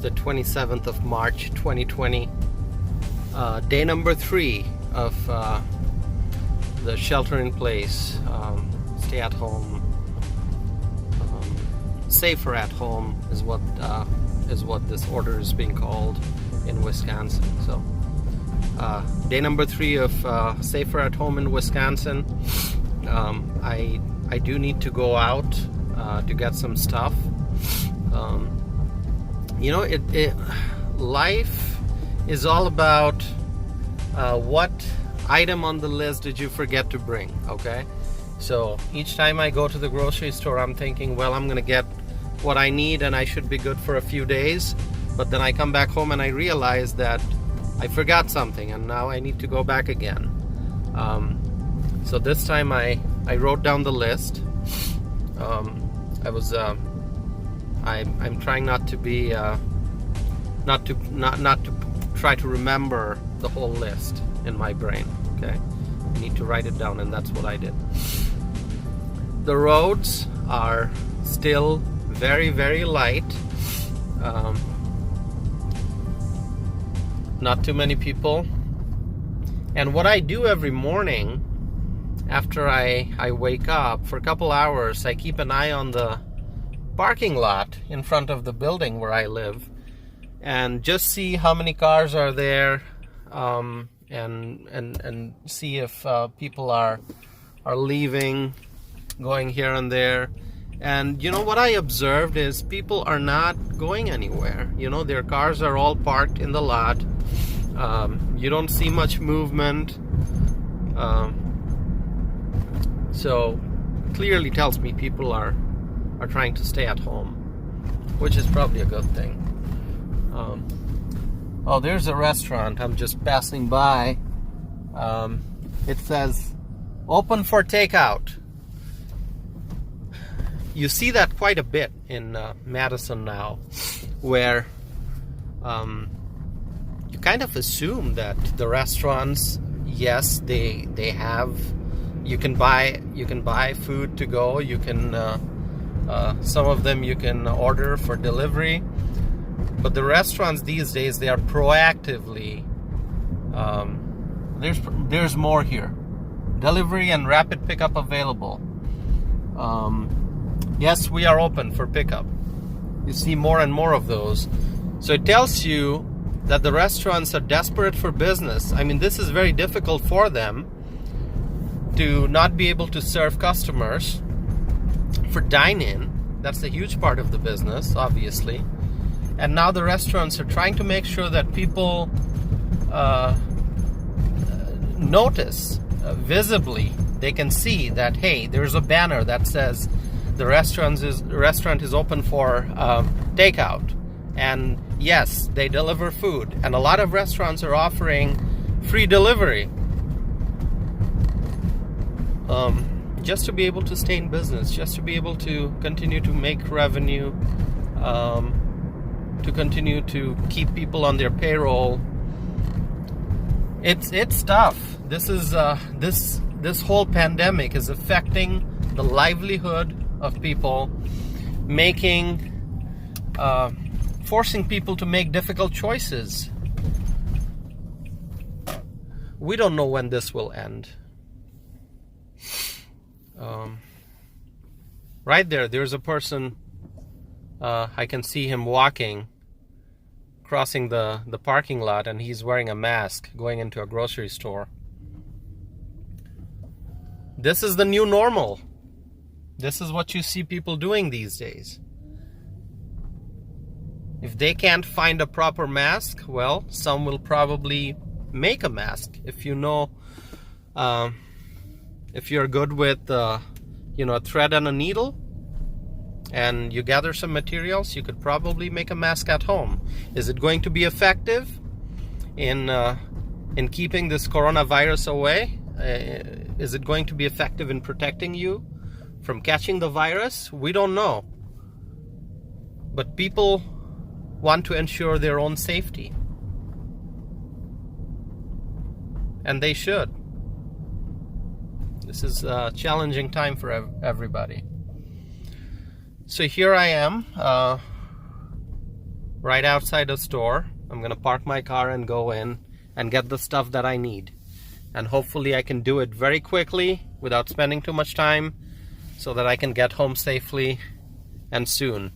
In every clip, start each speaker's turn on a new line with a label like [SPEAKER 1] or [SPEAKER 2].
[SPEAKER 1] the 27th of March 2020, day number 3 of the shelter in place, stay at home, safer at home is what this order is being called in Wisconsin. So day number 3 of safer at home in Wisconsin. I do need to go out to get some stuff. Life is all about what item on the list did you forget to bring, okay? So each time I go to the grocery store, I'm thinking, well, I'm gonna get what I need and I should be good for a few days. But then I come back home and I realize that I forgot something and now I need to go back again. So this time I wrote down the list. I'm trying not to be not to try to remember the whole list in my brain. Okay, I need to write it down, and that's what I did. The roads are still very, very light. Not too many people. And what I do every morning after I wake up, for a couple hours, I keep an eye on the parking lot in front of the building where I live and just see how many cars are there, and see if people are leaving, going here and there. And what I observed is people are not going anywhere. Their cars are all parked in the lot. You don't see much movement. So clearly tells me people are trying to stay at home, which is probably a good thing. Oh, there's a restaurant I'm just passing by. It says open for takeout. You see that quite a bit in Madison now, where you kind of assume that the restaurants, yes, they have. You can buy food to go. You can some of them you can order for delivery. But the restaurants these days, they are proactively. There's more here. Delivery and rapid pickup available. Yes, we are open for pickup. You see more and more of those. So it tells you that the restaurants are desperate for business. I mean, this is very difficult for them to not be able to serve customers for dine-in. That's a huge part of the business, obviously. And now the restaurants are trying to make sure that people notice visibly. They can see that, hey, there's a banner that says the restaurant is open for takeout. And yes, they deliver food. And a lot of restaurants are offering free delivery. Just to be able to stay in business, just to be able to continue to make revenue, to continue to keep people on their payroll. It's tough. This is this whole pandemic is affecting the livelihood of people, forcing people to make difficult choices. We don't know when this will end. Right there's a person, I can see him walking, crossing the parking lot, and he's wearing a mask going into a grocery store. This is the new normal. This is what you see people doing these days. If they can't find a proper mask, well, some will probably make a mask. If if you're good with a thread and a needle, and you gather some materials, you could probably make a mask at home. Is it going to be effective in keeping this coronavirus away? Is it going to be effective in protecting you from catching the virus? We don't know. But people want to ensure their own safety. And they should. This is a challenging time for everybody. So here I am, right outside the store. I'm gonna park my car and go in and get the stuff that I need. And hopefully I can do it very quickly without spending too much time so that I can get home safely and soon.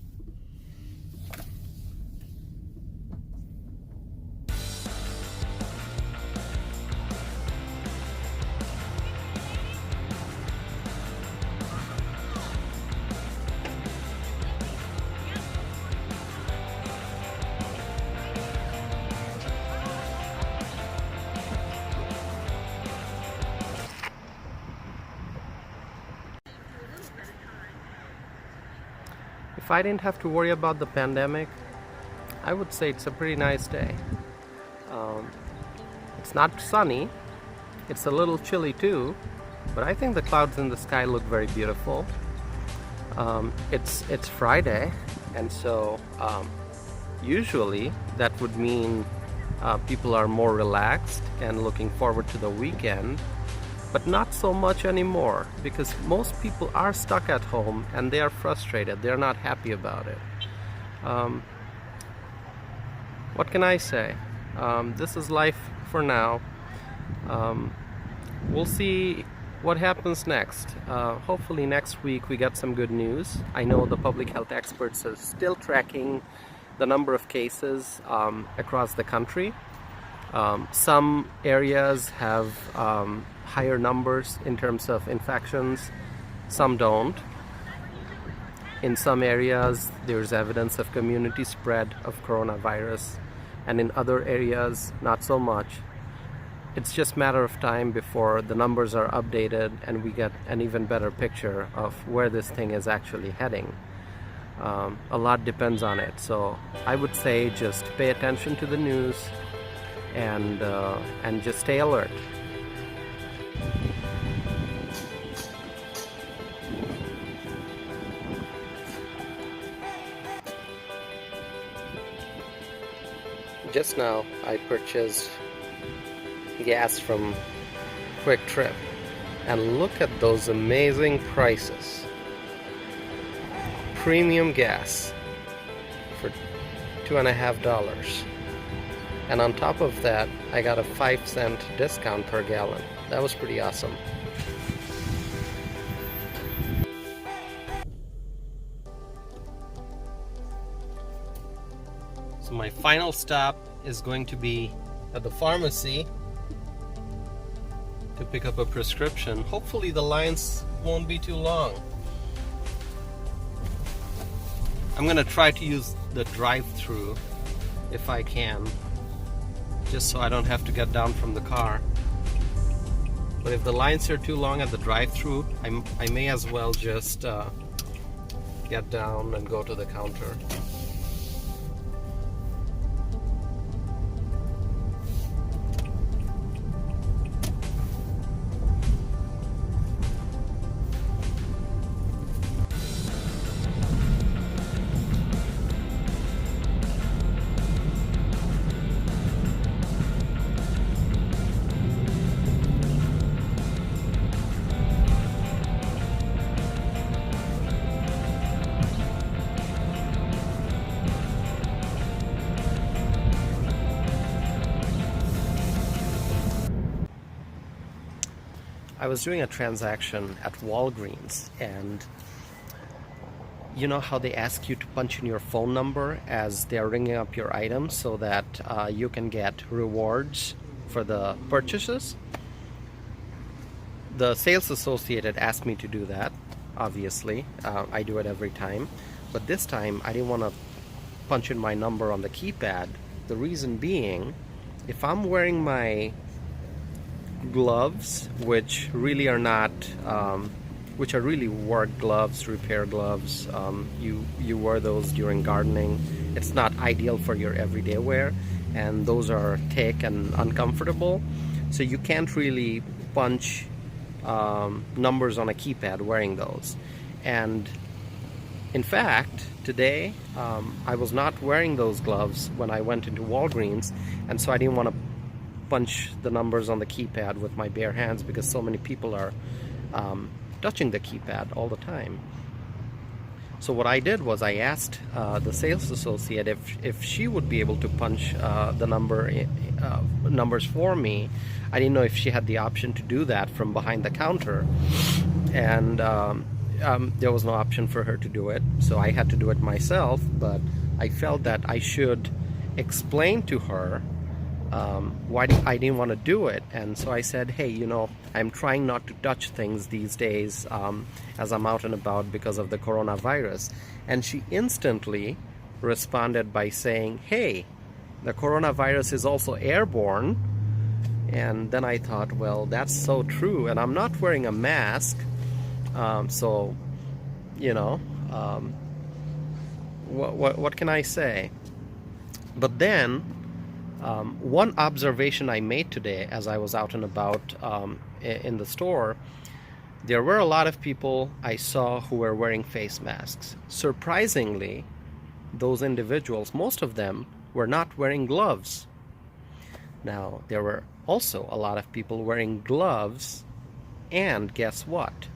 [SPEAKER 1] If I didn't have to worry about the pandemic, I would say it's a pretty nice day. It's not sunny, it's a little chilly too, but I think the clouds in the sky look very beautiful. It's Friday, and so usually that would mean people are more relaxed and looking forward to the weekend. But not so much anymore, because most people are stuck at home and they are frustrated. They're not happy about it. What can I say? This is life for now. We'll see what happens next. Hopefully next week we get some good news. I know the public health experts are still tracking the number of cases across the country. Some areas have higher numbers in terms of infections, some don't. In some areas there's evidence of community spread of coronavirus, and in other areas not so much. It's just a matter of time before the numbers are updated and we get an even better picture of where this thing is actually heading. A lot depends on it, so I would say just pay attention to the news and just stay alert. Just now I purchased gas from Quick Trip, and look at those amazing prices. Premium gas for $2.50, and on top of that I got a 5-cent discount per gallon. That was pretty awesome. So my final stop is going to be at the pharmacy to pick up a prescription. Hopefully the lines won't be too long. I'm gonna try to use the drive-through if I can, just so I don't have to get down from the car. But if the lines are too long at the drive-through, I may as well just get down and go to the counter. I was doing a transaction at Walgreens, and you know how they ask you to punch in your phone number as they're ringing up your items so that you can get rewards for the purchases? The sales associate asked me to do that, obviously. I do it every time. But this time I didn't want to punch in my number on the keypad. The reason being, if I'm wearing my gloves, which really are not, which are really work gloves, repair gloves, you wear those during gardening. It's not ideal for your everyday wear, and those are thick and uncomfortable, so you can't really punch numbers on a keypad wearing those. And in fact, today I was not wearing those gloves when I went into Walgreens, and so I didn't want to punch the numbers on the keypad with my bare hands because so many people are touching the keypad all the time. So what I did was I asked the sales associate if she would be able to punch the numbers for me. I didn't know if she had the option to do that from behind the counter, and there was no option for her to do it, so I had to do it myself. But I felt that I should explain to her why I didn't want to do it. And so I said, hey, you know, I'm trying not to touch things these days as I'm out and about because of the coronavirus. And she instantly responded by saying, hey, the coronavirus is also airborne. And then I thought, well, that's so true, and I'm not wearing a mask, so you know, what can I say? But then one observation I made today as I was out and about in the store, there were a lot of people I saw who were wearing face masks. Surprisingly, those individuals, most of them, were not wearing gloves. Now, there were also a lot of people wearing gloves, and guess what?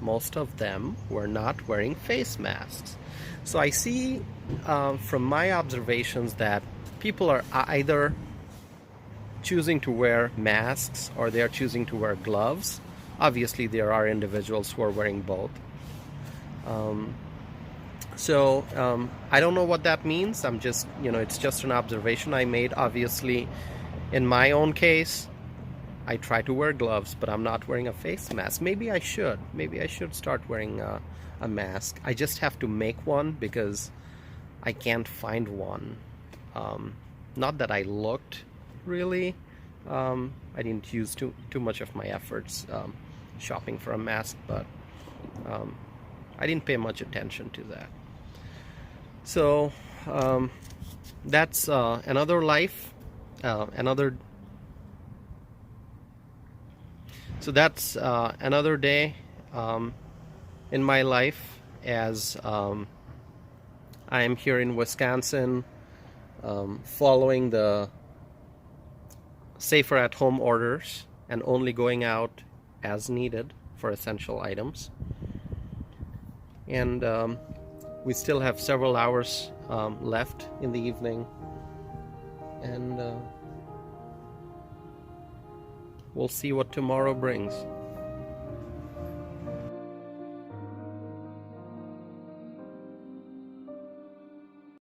[SPEAKER 1] Most of them were not wearing face masks. So I see from my observations that people are either choosing to wear masks or they are choosing to wear gloves. Obviously, there are individuals who are wearing both. So I don't know what that means. I'm just, you know, it's just an observation I made. Obviously, in my own case, I try to wear gloves, but I'm not wearing a face mask. Maybe I should. Maybe I should start wearing a mask. I just have to make one because I can't find one. Not that I looked, really. I didn't use too much of my efforts shopping for a mask, but I didn't pay much attention to that. So that's another life, So that's another day in my life as I am here in Wisconsin, following the safer at home orders and only going out as needed for essential items. And we still have several hours left in the evening, and we'll see what tomorrow brings.